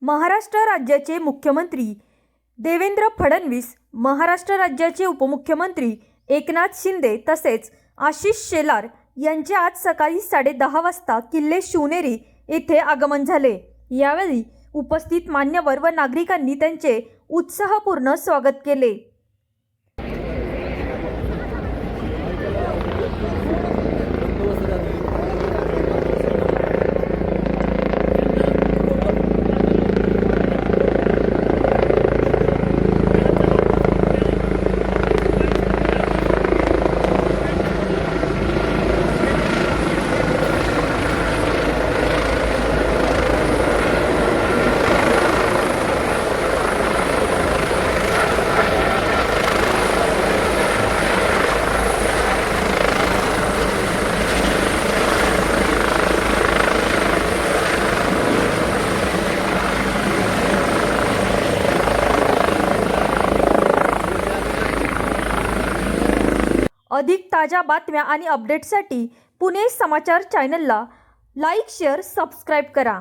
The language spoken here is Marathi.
महाराष्ट्र राज्याचे मुख्यमंत्री देवेंद्र फडणवीस, महाराष्ट्र राज्याचे उपमुख्यमंत्री एकनाथ शिंदे तसेच आशिष शेलार यांचे आज सकाळी 10:30 वाजता किल्ले शिवनेरी येथे आगमन झाले। यावेळी उपस्थित मान्यवर व नागरिकांनी त्यांचे उत्साहपूर्ण स्वागत केले। अधिक ताजा बातम्या आणि अपडेट्ससाठी पुणे समाचार चॅनलला लाईक, शेअर, सबस्क्राइब करा।